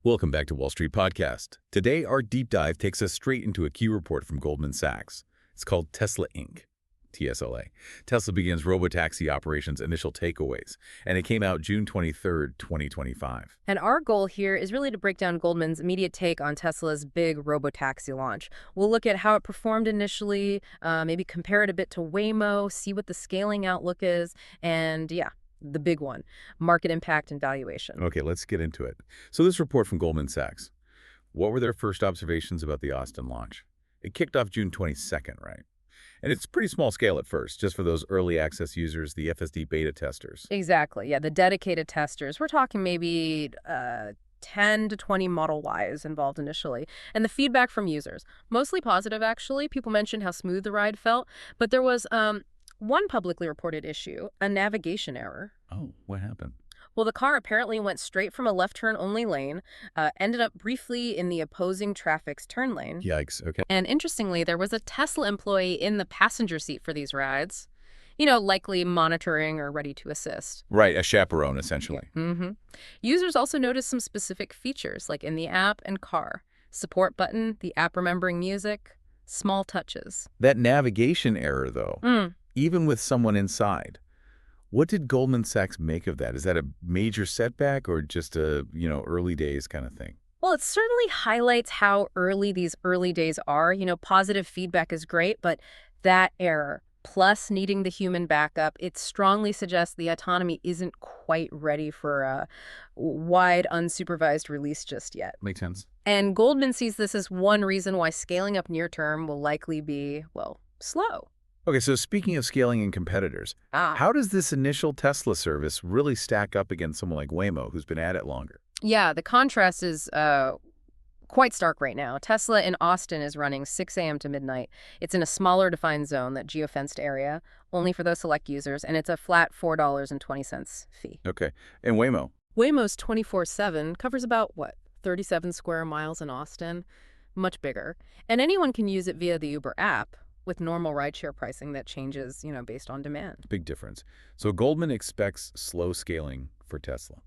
Welcome back to Wall Street Podcast. Today, our deep dive takes us straight into a key report from Goldman Sachs. It's called Tesla Inc., TSLA. Tesla begins Robotaxi operations initial takeaways, and it came out June 23rd, 2025. And our goal here is really to break down Goldman's immediate take on Tesla's big Robotaxi launch. We'll look at how it performed initially, maybe compare it a bit to Waymo, see what the scaling outlook is, and the big one, market impact and valuation. Okay, let's get into it. So this report from Goldman Sachs, what were their first observations about the Austin launch? It kicked off June 22nd, right? And it's pretty small scale at first, just for those early access users, the FSD beta testers. Exactly, yeah, the dedicated testers. We're talking maybe 10 to 20 Model Ys involved initially. And the feedback from users, mostly positive, actually. People mentioned how smooth the ride felt, but there was one publicly reported issue, a navigation error. Oh, what happened? Well, the car apparently went straight from a left turn-only lane, ended up briefly in the opposing traffic's turn lane. Yikes, okay. And interestingly, there was a Tesla employee in the passenger seat for these rides, you know, likely monitoring or ready to assist. Right, a chaperone, essentially. Users also noticed some specific features, like in the app and car. Support button, the app remembering music, small touches. That navigation error, though, even with someone inside, what did Goldman Sachs make of that? Is that a major setback or just a, early days kind of thing? Well, it certainly highlights how early these early days are. You know, positive feedback is great, but that error, plus needing the human backup, it strongly suggests the autonomy isn't quite ready for a wide, unsupervised release just yet. Makes sense. And Goldman sees this as one reason why scaling up near term will likely be, well, slow. Okay, so speaking of scaling and competitors, how does this initial Tesla service really stack up against someone like Waymo, who's been at it longer? Yeah, the contrast is quite stark right now. Tesla in Austin is running 6 a.m. to midnight. It's in a smaller defined zone, that geofenced area, only for those select users, and it's a flat $4.20 fee. Okay, and Waymo? Waymo's 24/7 covers about, 37 square miles in Austin? Much bigger. And anyone can use it via the Uber app, with normal rideshare pricing that changes, based on demand. Big difference. So Goldman expects slow scaling for Tesla.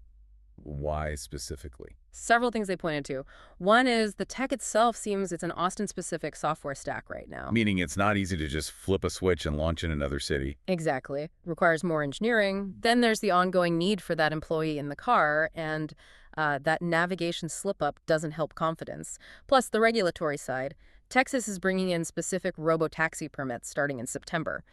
Why specifically? Several things they pointed to. One is the tech itself seems it's an Austin-specific software stack right now. Meaning it's not easy to just flip a switch and launch in another city. Exactly. Requires more engineering. Then there's the ongoing need for that employee in the car, and that navigation slip-up doesn't help confidence. Plus, the regulatory side. Texas is bringing in specific Robotaxi permits starting in September.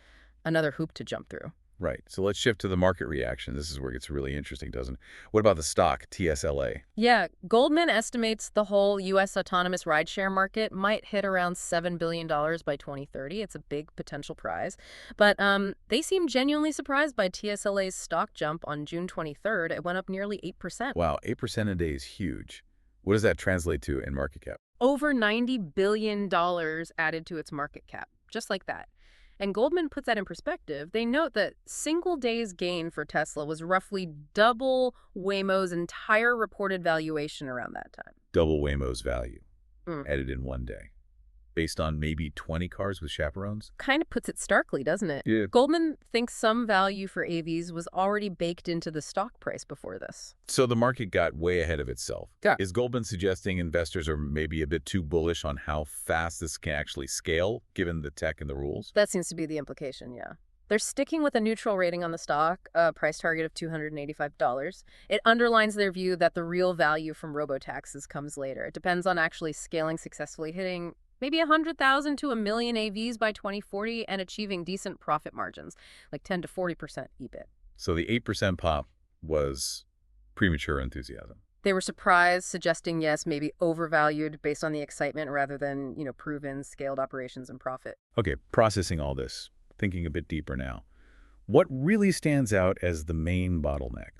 Another hoop to jump through. Right. So let's shift to the market reaction. This is where it gets really interesting, doesn't it? What about the stock, TSLA? Yeah, Goldman estimates the whole U.S. autonomous rideshare market might hit around $7 billion by 2030. It's a big potential prize. But they seem genuinely surprised by TSLA's stock jump on June 23rd. It went up nearly 8%. Wow, 8% a day is huge. What does that translate to in market cap? Over $90 billion added to its market cap, just like that. And Goldman puts that in perspective. They note that single day's gain for Tesla was roughly double Waymo's entire reported valuation around that time. Double Waymo's value added in one day, based on maybe 20 cars with chaperones? Kind of puts it starkly, doesn't it? Yeah. Goldman thinks some value for AVs was already baked into the stock price before this. So the market got way ahead of itself. Yeah. Is Goldman suggesting investors are maybe a bit too bullish on how fast this can actually scale, given the tech and the rules? That seems to be the implication, yeah. They're sticking with a neutral rating on the stock, a price target of $285. It underlines their view that the real value from robotaxis comes later. It depends on actually scaling successfully, hitting maybe 100,000 to 1 million AVs by 2040 and achieving decent profit margins, like 10 to 40% EBIT. So the 8% pop was premature enthusiasm. They were surprised, suggesting, yes, maybe overvalued based on the excitement rather than, proven scaled operations and profit. Okay, processing all this, thinking a bit deeper now. What really stands out as the main bottleneck?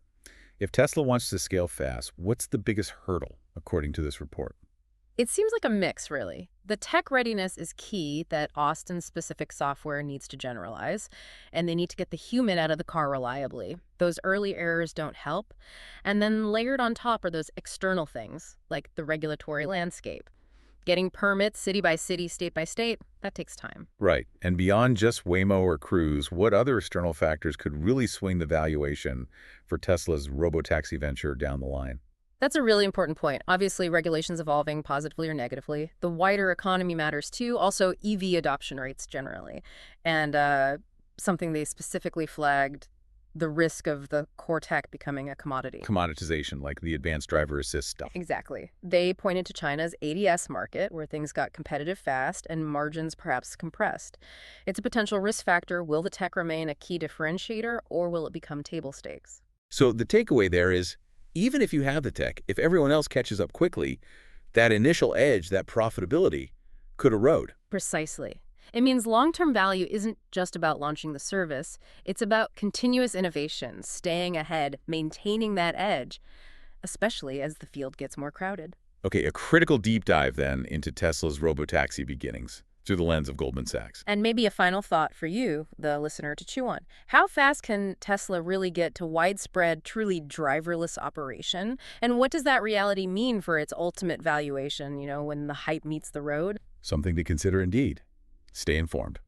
If Tesla wants to scale fast, what's the biggest hurdle, according to this report? It seems like a mix, really. The tech readiness is key that Austin-specific software needs to generalize, and they need to get the human out of the car reliably. Those early errors don't help. And then layered on top are those external things, like the regulatory landscape. Getting permits city by city, state by state, that takes time. Right. And beyond just Waymo or Cruise, what other external factors could really swing the valuation for Tesla's robotaxi venture down the line? That's a really important point. Obviously, regulations evolving positively or negatively. The wider economy matters too. Also, EV adoption rates generally. And something they specifically flagged, the risk of the core tech becoming a commodity. Commoditization, like the advanced driver assist stuff. Exactly. They pointed to China's ADS market, where things got competitive fast and margins perhaps compressed. It's a potential risk factor. Will the tech remain a key differentiator, or will it become table stakes? So the takeaway there is, even if you have the tech, if everyone else catches up quickly, that initial edge, that profitability, could erode. Precisely. It means long-term value isn't just about launching the service. It's about continuous innovation, staying ahead, maintaining that edge, especially as the field gets more crowded. Okay, a critical deep dive then into Tesla's robotaxi beginnings through the lens of Goldman Sachs. And maybe a final thought for you, the listener, to chew on. How fast can Tesla really get to widespread, truly driverless operation? And what does that reality mean for its ultimate valuation, when the hype meets the road? Something to consider indeed. Stay informed.